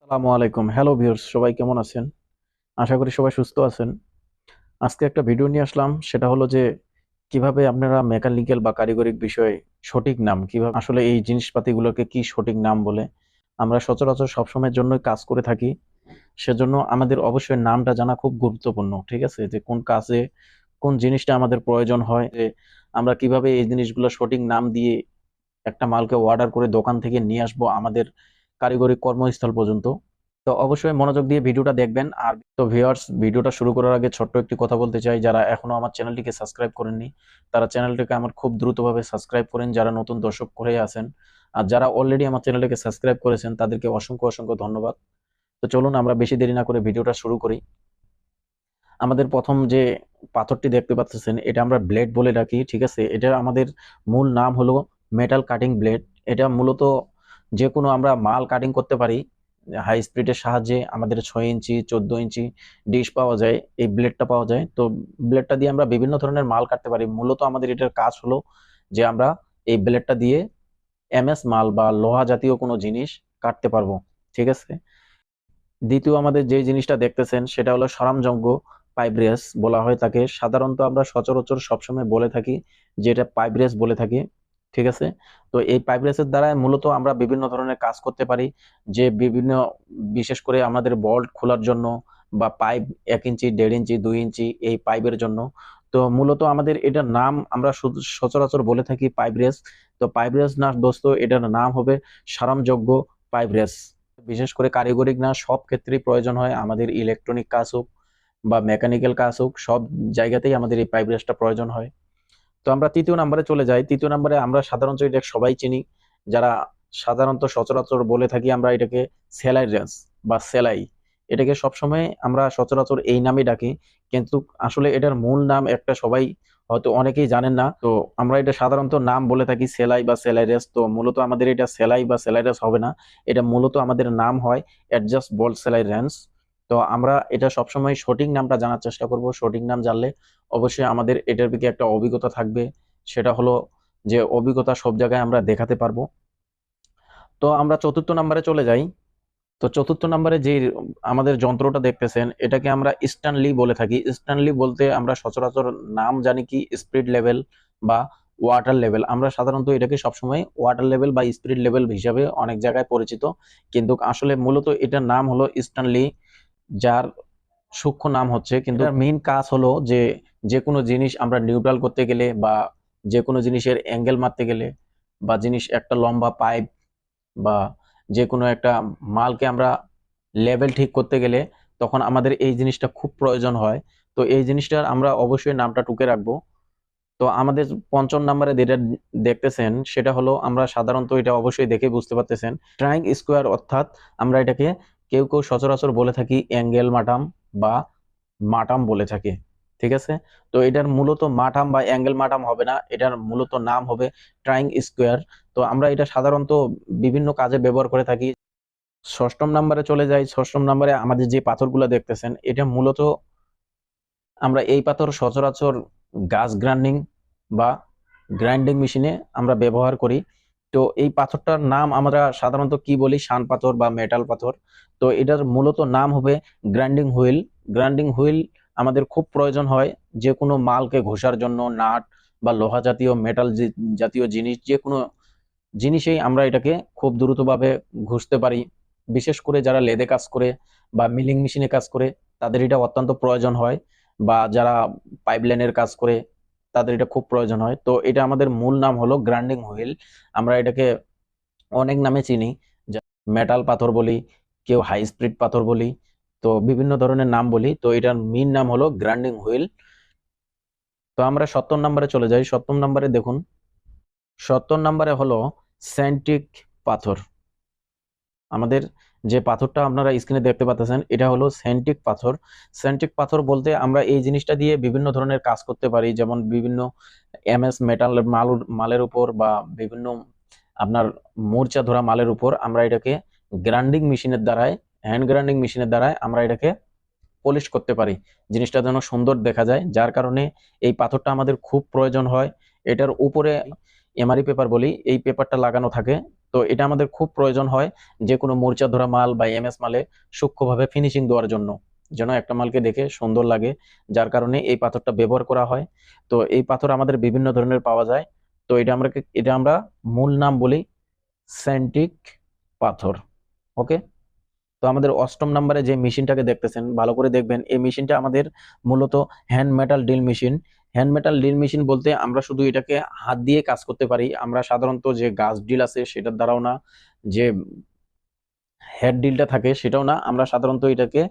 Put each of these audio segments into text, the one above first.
আসসালামু আলাইকুম। Hello viewers, সবাই কেমন আছেন? আশা করি সবাই সুস্থ আছেন। আজকে একটা ভিডিও নিয়ে আসলাম, সেটা হলো যে কিভাবে আপনারা মেকানিক্যাল বা কারিগরিক বিষয়ে সঠিক নাম কিভাবে আসলে এই জিনিসপাতিগুলোকে কি সঠিক নাম বলে। আমরা সচরাচর সবসময়ের জন্যই কাজ করে থাকি। সেজন্য আমাদের অবশ্যই নামটা জানা খুব গুরুত্বপূর্ণ। ঠিক আছে? যে কোন কাজে কোন জিনিসটা আমাদের প্রয়োজন হয়, যে আমরা কিভাবে এই জিনিসগুলো সঠিক নাম দিয়ে একটা মালকে অর্ডার করে দোকান থেকে নিয়ে আসবো আমাদের কারিগরি কর্মস্থল পর্যন্ত। তো অবশ্যই মনোযোগ দিয়ে ভিডিওটা দেখবেন। আর তো ভিউয়ার্স, ভিডিওটা শুরু করার আগে ছোট্ট একটি কথা বলতে চাই, যারা এখনো আমার চ্যানেলটিকে সাবস্ক্রাইব করেননি তারা চ্যানেলটিকে আমার খুব দ্রুতভাবে সাবস্ক্রাইব করেন, যারা নতুন দর্শক করে আছেন। আর যারা অলরেডি আমার চ্যানেলটিকে সাবস্ক্রাইব করেছেন তাদেরকে অসংখ্য অসংখ্য ধন্যবাদ। তো চলুন আমরা বেশি দেরি না করে ভিডিওটা শুরু করি। আমাদের প্রথম যে পাথরটি দেখতে পাচ্ছেন এটা আমরা ব্লেড বলে ডাকি। ঠিক আছে? এটা আমাদের মূল নাম হলো মেটাল কাটিং ব্লেড। এটা মূলত যে কোনো আমরা মাল কাটিং করতে পারি হাই স্পিডের সাহায্যে। আমাদের 6 ইঞ্চি 14 ইঞ্চি ডিশ পাওয়া যায়, এই ব্লেডটা পাওয়া যায়। তো ব্লেডটা দিয়ে আমরা বিভিন্ন ধরনের মাল কাটতে পারি। মূলত আমাদের এটার কাজ হলো যে আমরা এই ব্লেডটা দিয়ে এমএস মাল বা লোহা জাতীয় কোনো জিনিস কাটতে পারবো। ঠিক আছে? দ্বিতীয় আমাদের যে জিনিসটা দেখতেছেন সেটা হলো সরঞ্জাম পাইপ রেস বলা হয় তাকে। সাধারণত আমরা সচরাচর সবসময় বলে থাকি যে এটা পাইপ রেস বলে থাকি। ঠিক আছে? তো এই পাইপ রেসের দ্বারা মূলত আমরা বিভিন্ন ধরনের কাজ করতে পারি, যে বিভিন্ন বিশেষ করে আমাদের বল্ট খোলার জন্য বা পাইপ 1 ইঞ্চি 1.5 ইঞ্চি 2 ইঞ্চি এই পাইপের জন্য। তো মূলত আমাদের এটার নাম আমরা সচরাচর বলে থাকি পাইপ রেস। তো পাইপ রেস না দোস্ত, এটার নাম হবে সারামযোগ্য পাইপ রেস। বিশেষ করে কারিগরিক না, সব ক্ষেত্রেই প্রয়োজন হয়। আমাদের ইলেকট্রনিক কাজ হোক বা মেকানিক্যাল কাজ হোক, সব জায়গাতেই আমাদের এই পাইপ রেসটা প্রয়োজন হয়। তো আমরা তৃতীয় নাম্বারে চলে যাই। তৃতীয় নাম্বারে আমরা সাধারণত এটা সবাই চিনি, যারা সাধারণত সচরাচর বলে থাকি আমরা এটাকে সেলাই রেঞ্চ বা সেলাই। এটাকে সবসময় আমরা সচরাচর এই নামে ডাকি, কিন্তু আসলে এটার মূল নাম একটা সবাই হয়তো অনেকেই জানেন না। তো আমরা এটা সাধারণত নাম বলে থাকি সেলাই বা সেলাই রেস। তো মূলত আমাদের এটা সেলাই বা সেলাই রেস হবে না, এটা মূলত আমাদের নাম হয় অ্যাডজাস্ট বল্ট সেলাই রেঞ্চ। তো আমরা এটা সবসময় সঠিক নামটা জানার চেষ্টা করব। সঠিক নাম জানলে অবশ্যই আমাদের এটার দিকে একটা অভিজ্ঞতা থাকবে, সেটা হলো যে অভিজ্ঞতা সব জায়গায় আমরা দেখাতে পারবো। তো আমরা চতুর্থ নাম্বারে চলে যাই। তো চতুর্থ নাম্বারে যে আমাদের যন্ত্রটা দেখতেছেন এটাকে আমরা স্ট্যানলি বলে থাকি। স্ট্যানলি বলতে আমরা সচরাচর নাম জানি কি স্পিড লেভেল বা ওয়াটার লেভেল। আমরা সাধারণত এটাকে সবসময় ওয়াটার লেভেল বা স্পিড লেভেল হিসাবে অনেক জায়গায় পরিচিত, কিন্তু আসলে মূলত এটার নাম হলো স্ট্যানলি, যার সূক্ষ্ম নাম হচ্ছে, কিন্তু মেইন কাজ হলো যে যে কোনো জিনিস আমরা নিউট্রাল করতে গেলে বা যে কোনো জিনিসের অ্যাঙ্গেল মারতে গেলে বা জিনিস একটা লম্বা পাইপ বা যে কোনো একটা মালকে আমরা লেভেল ঠিক করতে গেলে তখন আমাদের এই জিনিসটা খুব প্রয়োজন হয়। তো এই জিনিসটার আমরা অবশ্যই নামটা টুকে রাখবো। তো আমাদের পঞ্চম নাম্বারে যেটা দেখতেছেন সেটা হলো, আমরা সাধারণত এটা অবশ্যই দেখে বুঝতে পারতেছেন, ট্রাইং স্কোয়ার, অর্থাৎ আমরা এটাকে কেউ কেউ সচরাচর বলে থাকি অ্যাঙ্গেল মাটাম বা মাটাম বলে থাকে। ঠিক আছে? তো এটার মূলত মাটাম বা অ্যাঙ্গেল মাটাম হবে না, এটার মূলত নাম হবে ট্রাইং স্কোয়ার। তো আমরা এটা সাধারণত বিভিন্ন কাজে ব্যবহার করে থাকি। ষষ্ঠম নাম্বারে চলে যাই। ষষ্ঠম নাম্বারে আমাদের যে পাথরগুলো দেখতেছেন এটা মূলত আমরা এই পাথর সচরাচর গাছ গ্রাইন্ডিং বা গ্রাইন্ডিং মেশিনে আমরা ব্যবহার করি। তো এই পাথরটার নাম আমরা সাধারণত কি বলি, শান পাথর বা মেটাল পাথর। তো এটার মূলত নাম হবে গ্রাইন্ডিং হুইল। গ্রাইন্ডিং হুইল আমাদের খুব প্রয়োজন হয় যে কোনো মালকে ঘষার জন্য, নাট বা লোহা জাতীয় মেটাল জাতীয় জিনিস, যে কোনো জিনিসেই আমরা এটাকে খুব দ্রুতভাবে ঘষতে পারি। বিশেষ করে যারা লেদে কাজ করে বা মিলিং মেশিনে কাজ করে তাদের এটা অত্যন্ত প্রয়োজন হয়, বা যারা পাইপলাইনের কাজ করে তাদের এটা খুব প্রয়োজন হয়। তো এটা আমাদের মূল নাম হলো গ্রাইন্ডিং হুইল। আমরা এটাকে অনেক নামে চিনি, মেটাল পাথর বলি, কেউ হাই স্পিড পাথর বলি, তো বিভিন্ন ধরনের নাম বলি। তো এটার মেইন নাম হলো গ্রাইন্ডিং হুইল। তো আমরা 7 নম্বরে চলে যাই। 7 নম্বরে দেখুন, 7 নম্বরে হলো স্যান্টিক পাথর। আমাদের যে পাথরটা আপনারা স্ক্রিনে দেখতে পাচ্ছেন এটা হলো স্যান্টিক পাথর। স্যান্টিক পাথর বলতে আমরা এই জিনিসটা দিয়ে বিভিন্ন ধরনের কাজ করতে পারি, যেমন বিভিন্ন এমএস মেটাল মালের উপর বা বিভিন্ন আপনার মূর্চা ধরা মালের উপর আমরা এটাকে গ্রাইন্ডিং মেশিনের দ্বারাই, হ্যান্ড গ্রাইন্ডিং মেশিনের দ্বারাই আমরা এটাকে পলিশ করতে পারি, জিনিসটা যেন সুন্দর দেখা যায়। যার কারণে এই পাথরটা আমাদের খুব প্রয়োজন হয়। এটার উপরে এমআরই পেপার বলি, এই পেপারটা লাগানো থাকে। তো এটা আমাদের খুব প্রয়োজন হয় যে কোনো মরিচা ধরা মাল বা এমএস মালে সূক্ষ্মভাবে ফিনিশিং দেওয়ার জন্য, যেন একটা মালকে দেখে সুন্দর লাগে, যার কারণে এই পাথরটা ব্যবহার করা হয়। তো এই পাথর আমাদের বিভিন্ন ধরনের পাওয়া যায়। তো এটা আমরা মূল নাম বলি স্যান্টিক পাথর। ওকে। তো আমাদের অষ্টম নম্বরে যে মেশিনটাকে দেখতেছেন, ভালো করে দেখবেন, এই মেশিনটা আমাদের মূলত hand metal drill machine. Hand metal drill machine বলতে আমরা শুধু এটাকে হাত দিয়ে কাজ করতে পারি, আমরা সাধারণত যে গাছ ড্রিল আছে সেটার দ্বারাও না, যে হেড ড্রিলটা থাকে সেটাও না, আমরা সাধারণত এটাকে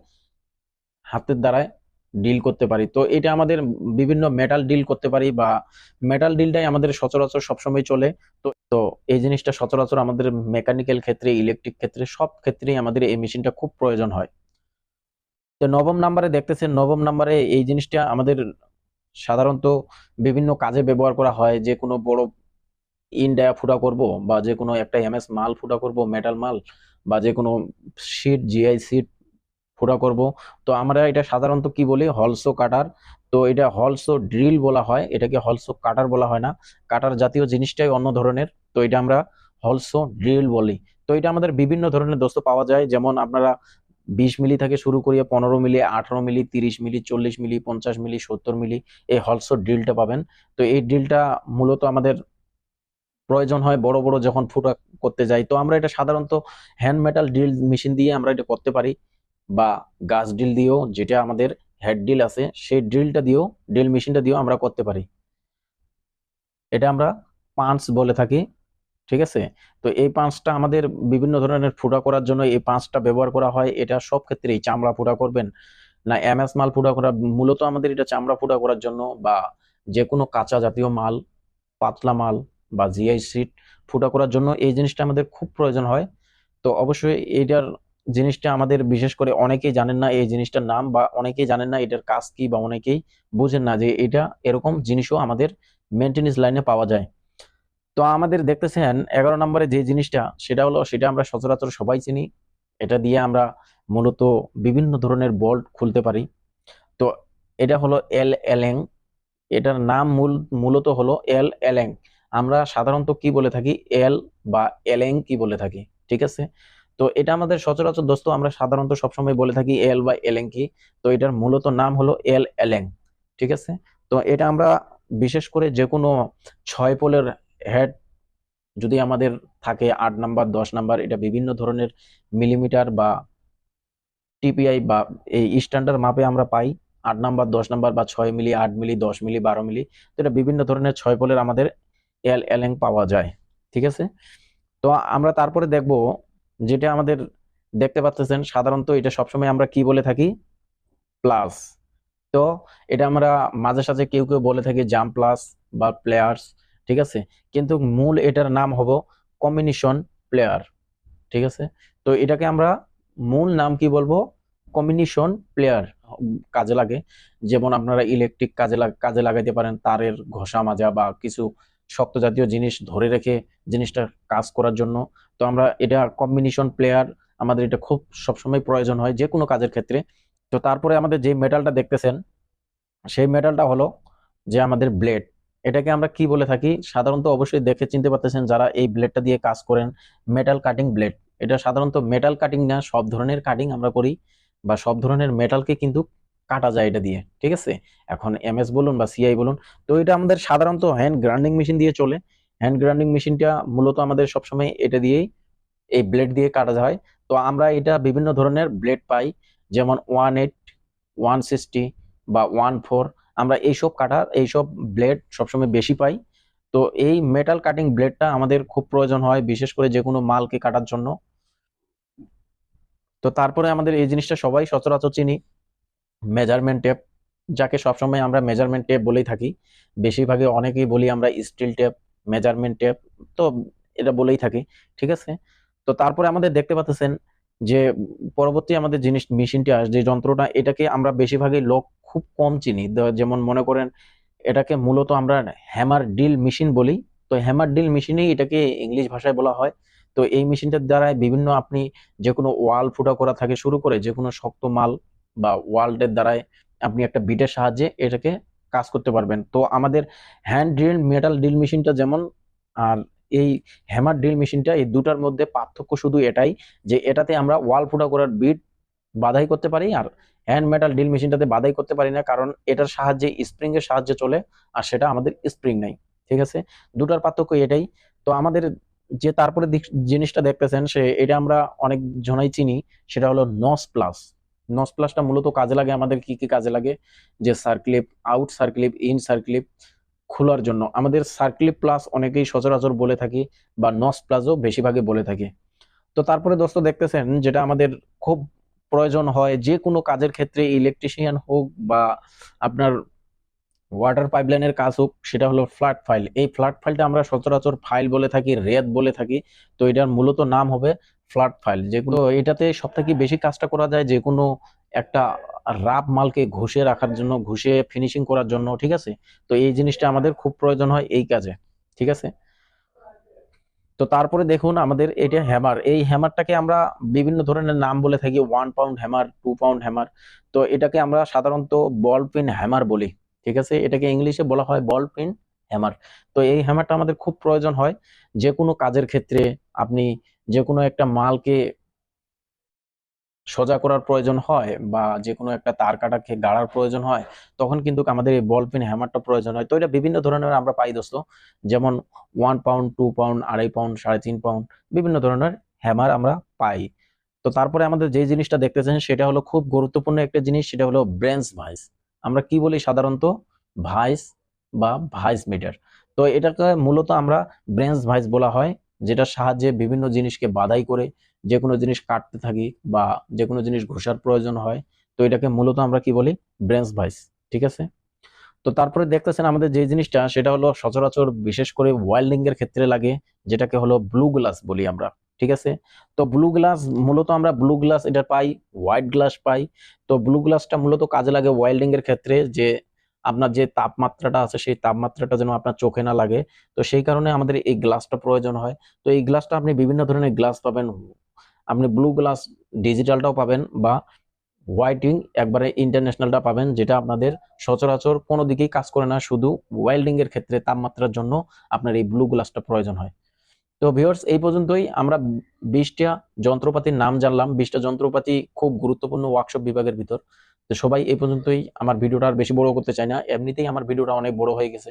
হাতের দ্বারায় ডিল করতে পারি। তো এটা আমাদের বিভিন্ন মেটাল ডিল করতে পারি, বা মেটাল ডিলটাই আমাদের সচরাচর সবসময় চলে। তো তো এই জিনিসটা সচরাচর আমাদের মেকানিক্যাল ক্ষেত্রে, ইলেকট্রিক ক্ষেত্রে, সব ক্ষেত্রেই আমাদের এই মেশিনটা খুব প্রয়োজন হয়। তো নবম নাম্বারে দেখতেছেন, নবম নাম্বারে এই জিনিসটা আমাদের সাধারণত বিভিন্ন কাজে ব্যবহার করা হয়। যে কোনো বড় ইন্ডিয়া ফুটা করব, বা যে কোনো একটা এমএস মাল ফুটা করব, মেটাল মাল, বা যে কোনো শীট, জিআই শীট ফুটা করব। তো আমরা এটা সাধারণত কি বলি, হলসো কাটার। তো এটা হলসো ড্রিল বলা হয়, এটাকে হলসো কাটার বলা হয় না। কাটার জাতীয় জিনিসটাই অন্য ধরনের, তো এটা আমরা হলসো ড্রিল বলি। তো এটা আমাদের বিভিন্ন ধরনের দোস্ত পাওয়া যায়, যেমন আপনারা 20 মিলি থেকে শুরু করিয়ে 15 মিলি, 18 মিলি, 30 মিলি, 40 মিলি, 50 মিলি, 70 মিলি এই হলসো ড্রিলটা পাবেন। তো এই ড্রিলটা মূলত আমাদের প্রয়োজন হয় বড় বড় যখন ফুটা করতে যাই। তো আমরা এটা সাধারণত হ্যান্ড মেটাল ড্রিল মেশিন দিয়ে আমরা এটা করতে পারি, বা গাছ ড্রিল দিয়েও, যেটা আমাদের হেড ড্রিল আছে সেই ড্রিলটা দিয়েও, ড্রিল মেশিনটা দিয়েও আমরা করতে পারি। এটা আমরা পাঞ্চ বলে থাকি। ঠিক আছে। তো এই পাঁচটা আমাদের বিভিন্ন ধরনের ফুটা করার জন্য এই পাঁচটা ব্যবহার করা হয়। এটা সব ক্ষেত্রেই, চামড়া ফুটা করবেন না এমএস মাল ফুটা করা, মূলত আমাদের এটা চামড়া ফুটা করার জন্য, বা যে কোনো কাঁচা জাতীয় মাল, পাতলা মাল, বা জিআই শিট ফুটা করার জন্য এই জিনিসটা আমাদের খুব প্রয়োজন হয়। তো অবশ্যই এইটার জিনিসটা আমাদের বিশেষ করে অনেকেই জানেন না এই জিনিসটার নাম, বা অনেকেই জানেন না এটার কাজ কি, বা অনেকেই বুঝেন না যে এটা এরকম জিনিসও আমাদের মেনটেনেন্স লাইনে পাওয়া যায়। তো আমাদের দেখতেছেন 11 নম্বরে যে জিনিসটা, সেটা হলো, সেটা আমরা সচরাচর সবাই চিনি। এটা দিয়ে আমরা মূলত বিভিন্ন ধরনের বল্ট খুলতে পারি। তো এটা হলো এল এলেং। এটার নাম মূলত হলো এল এলেং। আমরা সাধারণত কি বলে থাকি, এল বা এলেং কি বলে থাকি। ঠিক আছে। তো এটা আমাদের সচরাচর দোস্ত আমরা সাধারণত সবসময় বলে থাকি এল বা এলেং কি। তো এটার মূলত নাম হলো এল এলেং। ঠিক আছে। তো এটা আমরা বিশেষ করে যে কোনো 6 পোলের হেড যদি আমাদের থাকে, 8 নাম্বার, 10 নাম্বার, এটা বিভিন্ন ধরনের মিলিমিটার বা টিপিআই বা এই স্ট্যান্ডার্ড মাপে আমরা পাই। 8 নাম্বার, 10 নাম্বার, বা 6 মিলি, 8 মিলি, 10 মিলি, 12 মিলি। তো এটা বিভিন্ন ধরনের 6 পোলের আমাদের এল এলেং পাওয়া যায়। ঠিক আছে। তো আমরা তারপরে দেখব, যেটা আমাদের দেখতে পাচ্ছেন সাধারণত এটা সবসময় আমরা কি বলে থাকি, প্লাস। তো এটা আমরা মাঝে সাঝে কেউ কেউ বলে থাকি জাম্প প্লাস বা প্লেয়ার্স। ঠিক আছে। কিন্তু মূল এটার নাম হবো কম্বিনেশন প্লেয়ার। ঠিক আছে। তো এটাকে আমরা মূল নাম কি বলবো, কম্বিনেশন প্লেয়ার কাজে লাগে। যেমন আপনারা ইলেকট্রিক কাজে লাগাইতে পারেন, তারের ঘষা মাজা বা কিছু শক্ত জাতীয় জিনিস ধরে রেখে জিনিসটা কাজ করার জন্য। তো আমরা এটা কম্বিনেশন প্লেয়ার, আমাদের এটা খুব সবসময় প্রয়োজন হয় যে কোনো কাজের ক্ষেত্রে। তো তারপরে আমাদের যে মেটালটা দেখতেছেন, সেই মেটালটা হলো যে আমাদের ব্লেড। এটাকে আমরা কি বলে থাকি, সাধারণত অবশ্যই দেখে চিনতে পারতেছেন যারা এই ব্লেডটা দিয়ে কাজ করেন, মেটাল কাটিং ব্লেড। এটা সাধারণত মেটাল কাটিং না, সব ধরনের কাটিং আমরা করি, বা সব ধরনের মেটালকে কিন্তু কাটা যায় এটা দিয়ে। ঠিক আছে। এখন এমএস বলুন বা সিআই বলুন। তো এটা আমাদের সাধারণত হ্যান্ড গ্রাইন্ডিং মেশিন দিয়ে চলে। হ্যান্ড গ্রাইন্ডিং মেশিনটা মূলত আমাদের সবসময় এটা দিয়েই, এই ব্লেড দিয়ে কাটা যায়। তো আমরা এটা বিভিন্ন ধরনের ব্লেড পাই, যেমন 18, 160 বা 14। আমরা এইসব ব্লেড সবসময় বেশি পাই। তো এই মেটাল কাটিং ব্লেডটা আমাদের খুব প্রয়োজন হয়, বিশেষ করে যে কোনো মালকে কাটার জন্য। তো তারপরে আমাদের এই জিনিসটা সবাই সচরাচর চিনি, মেজারমেন্ট টেপ, যাকে সবসময় আমরা মেজারমেন্ট টেপ বলেই থাকি। বেশিরভাগে অনেকেই বলি আমরা স্টিল টেপ, মেজারমেন্ট টেপ। তো এটা বলেই থাকি। ঠিক আছে। তো তারপরে আমাদের দেখতে পাচ্ছেন যে পরবর্তী আমাদের জিনিস মেশিনটি যে যন্ত্রটা, এটাকে আমরা বেশিরভাগই লোক খুব কম চিনি। যেমন মনে করেন, এটাকে মূলত আমরা হ্যামার ড্রিল মেশিন বলি। তো হ্যামার ড্রিল মেশিনেই এটাকে ইংলিশ ভাষায় বলা হয়। তো এই মেশিনটার দ্বারা বিভিন্ন আপনি যে কোনো ওয়াল ফুটা করা থেকে শুরু করে যে কোনো শক্ত মাল বা ওয়াল্টের দ্বারাই আপনি একটা বিটের সাহায্যে এটাকে কাজ করতে পারবেন। তো আমাদের হ্যান্ড ড্রিল মেটাল ড্রিল মেশিনটা যেমন, আর এই হ্যামার ড্রিল মেশিনটা, এই দুটার মধ্যে পার্থক্য শুধু এটাই যে এটাতে আমরা ওয়াল ফুটা করার বিট বাধাই করতে পারি, আর হ্যান্ড মেটাল ড্রিল মেশিনটাতে বাধাই করতে পারি না, কারণ এটার সাহায্যে স্প্রিং এর সাহায্যে চলে, আর সেটা আমাদের স্প্রিং নাই। ঠিক আছে, দুটার পার্থক্য এটাই। তো আমাদের যে তারপরে জিনিসটা দেখতেছেন সে এটা আমরা অনেক জনাই চিনি, সেটা হলো নস প্লাস। নস প্লাসটা মূলত কাজে লাগে আমাদের কি কি কাজে লাগে, যে সার্ক্লিপ আউট, সার্ক্লিপ ইন, সার্ক্লিপ খোলার জন্য আমাদের সার্ক্লিপ প্লাস অনেকেই সচরাচর বলে থাকি, বা নস প্লাসও বেশিরভাগে বলে থাকি। তো তারপরে দোস্ত দেখতেছেন যেটা আমাদের খুব প্রয়োজন হয় যে কোনো কাজের ক্ষেত্রে, ইলেকট্রিশিয়ান হোক বা আপনার ওয়াটার পাইপলাইনের কাজ হোক, সেটা হলো ফ্ল্যাট ফাইল। এই ফ্ল্যাট ফাইলটা আমরা সচরাচর ফাইল বলে থাকি, রেত বলে থাকি। তো এটার মূলত নাম হবে ফ্ল্যাট ফাইল। যেগুলো এটাতে সব থেকে বেশি কাজটা করা যায় যে কোনো একটা রাফ মালকে ঘষে রাখার জন্য, ঘষে ফিনিশিং করার জন্য। ঠিক আছে, তো এই জিনিসটা আমাদের খুব প্রয়োজন হয় এই কাজে। ঠিক আছে, তো তারপরে দেখুন আমাদের এটা হ্যামার। এই হ্যামারটাকে আমরা বিভিন্ন ধরনের নাম বলে থাকি, 1 পাউন্ড হ্যামার, 2 পাউন্ড হ্যামার। তো এটাকে আমরা সাধারণত বল পিন হ্যামার বলি। ঠিক আছে, এটাকে ইংলিশে বলা হয় বল পিন হ্যামার। তো এই হ্যামারটা আমাদের খুব প্রয়োজন হয় যে কোনো কাজের ক্ষেত্রে। আপনি যে কোনো একটা মালকে সোজা করার প্রয়োজন হয়, বা যে কোনো একটা তার কাটাকে গাড়ার প্রয়োজন হয়, তখন কিন্তু আমাদের এই বল পিন হ্যামারটা প্রয়োজন হয়। তো এটা বিভিন্ন ধরনের আমরা পাই দোস্ত, যেমন 1 পাউন্ড, 2 পাউন্ড, 2.5 পাউন্ড, 3.5 পাউন্ড, বিভিন্ন ধরনের হ্যামার আমরা পাই। তো তারপরে আমাদের যে জিনিসটা দেখতেছেন সেটা হলো খুব গুরুত্বপূর্ণ একটা জিনিস, সেটা হলো ব্রেঞ্চ ভাইস। আমরা কি বলি সাধারণত, ভাইস বা ভাইস মিটার। তো এটাকে মূলত আমরা ব্রেঞ্চ ভাইস বলা হয়, যেটার সাহায্যে বিভিন্ন জিনিসকে বাধাই করে যে কোনো জিনিস কাটতে থাকি, বা যে কোনো জিনিস ঘষার প্রয়োজন হয়। তো এটাকে মূলত আমরা কি বলি, ব্রেঞ্চ ভাইস। ঠিক আছে, তো তারপরে দেখতেছেন আমাদের যে জিনিসটা সেটা হলো সচরাচর বিশেষ করে ওয়েল্ডিং এর ক্ষেত্রে লাগে, যেটাকে হলো ব্লু গ্লাস বলি আমরা। ঠিক আছে, তো ব্লু গ্লাস মূলত আমরা ব্লু গ্লাস এটা পাই, হোয়াইট গ্লাস পাই। তো ব্লু গ্লাসটা মূলত কাজে লাগে ওয়েল্ডিং এর ক্ষেত্রে, যে আপনার যে তাপমাত্রাটা আছে সেই তাপমাত্রাটা যেন আপনার চোখে না লাগে। তো সেই কারণে আমাদের এই গ্লাসটা প্রয়োজন হয়। তো এই গ্লাসটা আপনি বিভিন্ন ধরনের গ্লাস পাবেন, আপনি ব্লু গ্লাস ডিজিটালটাও পাবেন, বা হোয়াইটিং একবারে ইন্টারন্যাশনালটা পাবেন, যেটা আপনাদের সচরাচর কোনো দিকেই কাজ করে না, শুধু ওয়েল্ডিং এর ক্ষেত্রে তাপমাত্রার জন্য আপনার এই ব্লু গ্লাসটা প্রয়োজন হয়। তো ভিউয়ার্স, এই পর্যন্তই আমরা 20টা যন্ত্রপাতির নাম জানলাম, 20টা যন্ত্রপাতি খুব গুরুত্বপূর্ণ ওয়ার্কশপ বিভাগের ভিতর। তো সবাই এই পর্যন্তই, আমার ভিডিওটা আর বেশি বড় করতে চাই না, এমনিতেই আমার ভিডিওটা অনেক বড় হয়ে গেছে।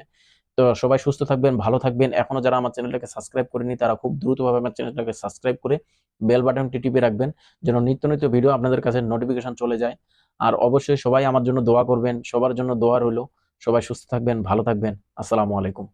তো সবাই সুস্থ থাকবেন, ভালো থাকবেন। এখনো যারা আমার চ্যানেলটাকে সাবস্ক্রাইব করেনি তারা খুব দ্রুতভাবে আমার চ্যানেলটাকে সাবস্ক্রাইব করে বেল বাটনটি টিপে রাখবেন, যেন নিত্য নিত্য ভিডিও আপনাদের কাছে নোটিফিকেশন চলে যায়। আর অবশ্যই সবাই আমার জন্য দোয়া করবেন, সবার জন্য দোয়া রইল। সবাই সুস্থ থাকবেন, ভালো থাকবেন। আসসালামু আলাইকুম।